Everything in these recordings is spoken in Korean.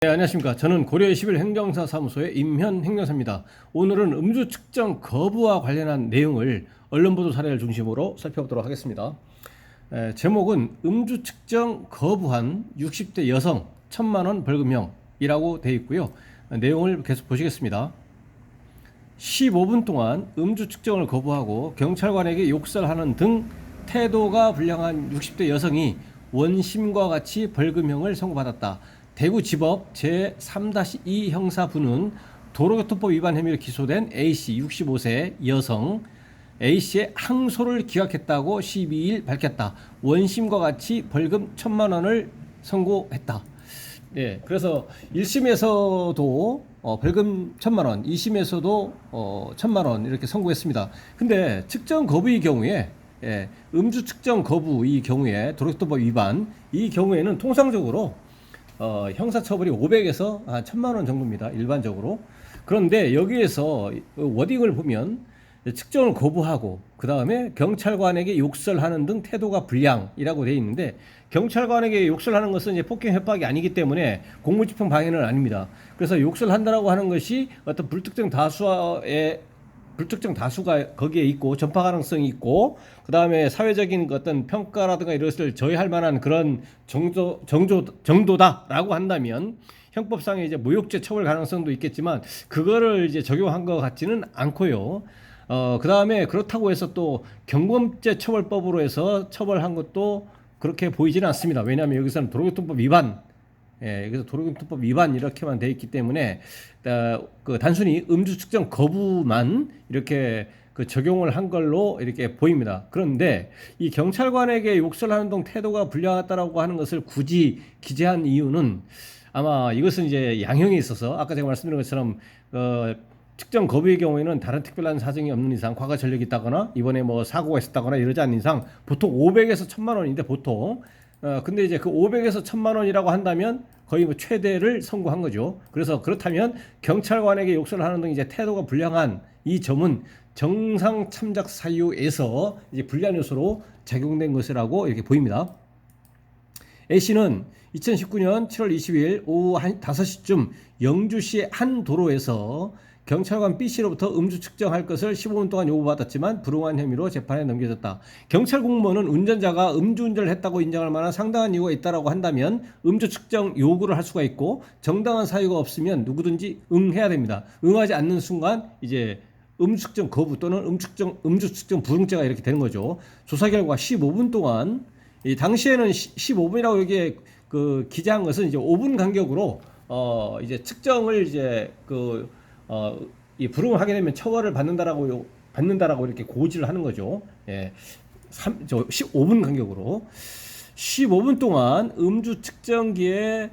네, 안녕하십니까. 저는 고려 21 행정사 사무소의 임현 행정사입니다. 오늘은 음주 측정 거부와 관련한 내용을 언론 보도 사례를 중심으로 살펴보도록 하겠습니다. 제목은 음주 측정 거부한 60대 여성 1,000만 원 벌금형이라고 되어 있고요. 내용을 계속 보시겠습니다. 15분 동안 음주 측정을 거부하고 경찰관에게 욕설하는 등 태도가 불량한 60대 여성이 원심과 같이 벌금형을 선고받았다. 대구지법 제3-2 형사부는 도로교통법 위반 혐의로 기소된 A씨 65세 여성 A씨의 항소를 기각했다고 12일 밝혔다. 원심과 같이 벌금 1,000만 원을 선고했다. 네, 그래서 1심에서도 벌금 1,000만 원, 2심에서도 1,000만 원 이렇게 선고했습니다. 근데 측정 거부의 경우에 음주 측정 거부 이 경우에 도로교통법 위반 이 경우에는 통상적으로 형사처벌이 500에서 한 1,000만 원 정도입니다. 일반적으로. 그런데 여기에서 워딩을 보면 측정을 거부하고 그 다음에 경찰관에게 욕설하는 등 태도가 불량이라고 되어 있는데 경찰관에게 욕설하는 것은 이제 폭행 협박이 아니기 때문에 공무집행 방해는 아닙니다. 그래서 욕설한다라고 하는 것이 어떤 불특정 다수가 거기에 있고 전파 가능성이 있고 그 다음에 사회적인 어떤 평가라든가 이것을 저해할 만한 그런 정도다라고 한다면 형법상의 이제 모욕죄 처벌 가능성도 있겠지만 그거를 이제 적용한 것 같지는 않고요. 그 다음에 그렇다고 해서 또 경범죄 처벌법으로 해서 처벌한 것도 그렇게 보이지는 않습니다. 왜냐하면 여기서는 도로교통법 위반 여기서 도로교통법 위반 이렇게만 돼 있기 때문에 단순히 음주 측정 거부만 이렇게 적용을 한 걸로 이렇게 보입니다. 그런데 이 경찰관에게 욕설하는 등 태도가 불량하다라고 하는 것을 굳이 기재한 이유는 아마 이것은 이제 양형이 있어서 아까 제가 말씀드린 것처럼 측정 거부의 경우에는 다른 특별한 사정이 없는 이상 과거 전력이 있다거나 이번에 뭐 사고가 있었다거나 이러지 않는 이상 보통 500에서 1,000만 원인데 보통 근데 이제 그 500에서 1,000만 원이라고 한다면 거의 뭐 최대를 선고한 거죠. 그래서 그렇다면 경찰관에게 욕설을 하는 등 이제 태도가 불량한 이 점은 정상 참작 사유에서 이제 불리한 요소로 작용된 것이라고 이렇게 보입니다. A씨는 2019년 7월 20일 오후 5시쯤 영주시 한 도로에서 경찰관 B씨로부터 음주 측정할 것을 15분 동안 요구받았지만 불응한 혐의로 재판에 넘겨졌다. 경찰 공무원은 운전자가 음주운전을 했다고 인정할 만한 상당한 이유가 있다고 한다면 음주 측정 요구를 할 수가 있고 정당한 사유가 없으면 누구든지 응해야 됩니다. 응하지 않는 순간 이제 음주 측정 거부 또는 음주 측정 불응죄가 이렇게 되는 거죠. 조사 결과 15분 동안 이 당시에는 15분이라고 여기에 기재한 것은 이제 5분 간격으로 이제 측정을 이제 이 불응을 하게 되면 처벌을 받는다라고 이렇게 고지를 하는 거죠. 15분 간격으로 15분 동안 음주 측정기에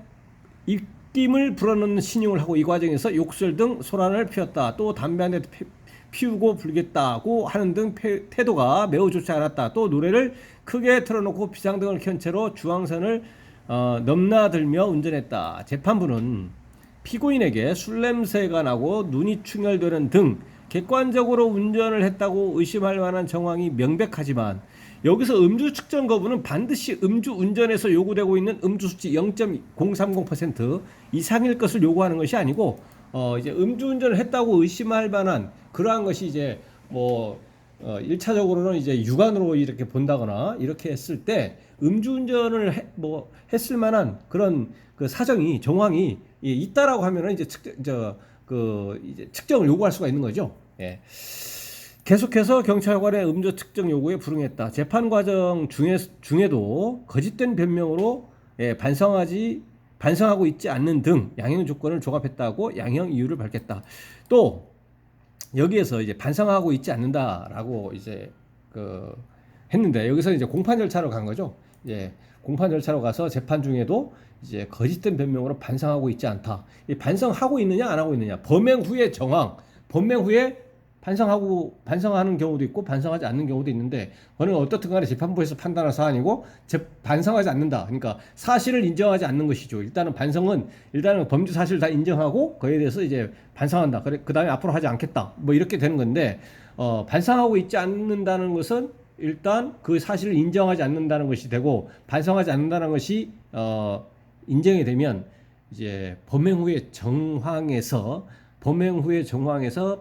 입김을 불어넣는 신용을 하고 이 과정에서 욕설 등 소란을 피웠다. 또 담배 한 대 피우고 불겠다고 하는 등 태도가 매우 좋지 않았다. 또 노래를 크게 틀어놓고 비상등을 켠 채로 주황선을 넘나들며 운전했다. 재판부는 피고인에게 술 냄새가 나고 눈이 충혈되는 등 객관적으로 운전을 했다고 의심할 만한 정황이 명백하지만 여기서 음주 측정 거부는 반드시 음주 운전에서 요구되고 있는 음주 수치 0.030% 이상일 것을 요구하는 것이 아니고 이제 음주 운전을 했다고 의심할 만한 그러한 것이 이제 1차적으로는 이제 육안으로 이렇게 본다거나 이렇게 했을 때 음주운전을 했을 만한 그런 사정이 정황이 있다라고 하면은 이제 이제 측정을 요구할 수가 있는 거죠. 예. 계속해서 경찰관의 음주 측정 요구에 불응했다. 재판 과정 중에도 거짓된 변명으로 반성하고 있지 않는 등 양형 조건을 종합했다고 양형 이유를 밝혔다. 또 여기에서 이제 반성하고 있지 않는다라고 이제 했는데 여기서 이제 공판 절차로 간 거죠. 공판 절차로 가서 재판 중에도 이제 거짓된 변명으로 반성하고 있지 않다. 반성하고 있느냐 안 하고 있느냐. 범행 후의 정황, 범행 후에 반성하는 경우도 있고 반성하지 않는 경우도 있는데 그거는 어떻든 간에 재판부에서 판단할 사안이고 반성하지 않는다. 그러니까 사실을 인정하지 않는 것이죠. 일단은 범죄 사실을 다 인정하고 그에 대해서 이제 반성한다. 그 다음에 앞으로 하지 않겠다. 뭐 이렇게 되는 건데 반성하고 있지 않는다는 것은 일단 그 사실을 인정하지 않는다는 것이 되고 반성하지 않는다는 것이 인정이 되면 이제 범행 후에 정황에서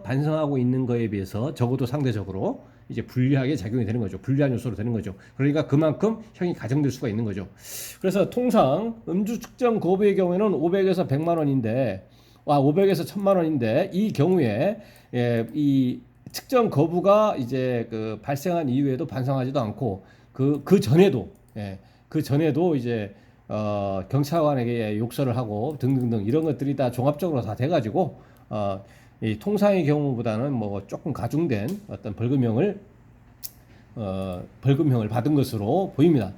반성하고 있는 거에 비해서 적어도 상대적으로 이제 불리하게 작용이 되는 거죠. 불리한 요소로 되는 거죠. 그러니까 그만큼 형이 가정될 수가 있는 거죠. 그래서 통상 음주 측정 거부의 경우에는 500에서 100만 원인데, 500에서 1000만 원인데 이 경우에 이 측정 거부가 이제 그 발생한 이후에도 반성하지도 않고 그 전에도 그 전에도 이제 경찰관에게 욕설을 하고 등등등 이런 것들이 다 종합적으로 다 돼가지고 이 통상의 경우보다는 뭐 조금 가중된 어떤 벌금형을 받은 것으로 보입니다.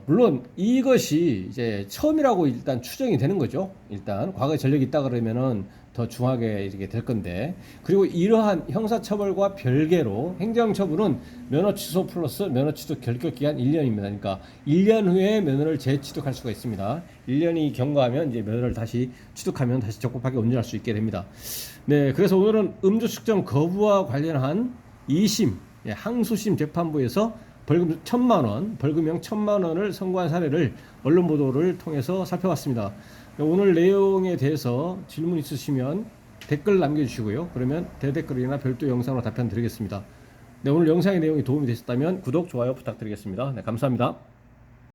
물론 이것이 이제 처음이라고 일단 추정이 되는 거죠. 일단 과거에 전력이 있다 그러면은 더 중하게 이렇게 될 건데, 그리고 이러한 형사처벌과 별개로 행정처분은 면허 취소 플러스 면허 취소 결격 기간 1년입니다. 그러니까 1년 후에 면허를 재취득할 수가 있습니다. 1년이 경과하면 이제 면허를 다시 취득하면 다시 적법하게 운전할 수 있게 됩니다. 네, 그래서 오늘은 음주 측정 거부와 관련한 2심 항소심 재판부에서 벌금 1000만 원, 벌금형 1000만 원을 선고한 사례를 언론 보도를 통해서 살펴봤습니다. 오늘 내용에 대해서 질문 있으시면 댓글 남겨주시고요. 그러면 대댓글이나 별도 영상으로 답변 드리겠습니다. 네, 오늘 영상의 내용이 도움이 되셨다면 구독, 좋아요 부탁드리겠습니다. 네, 감사합니다.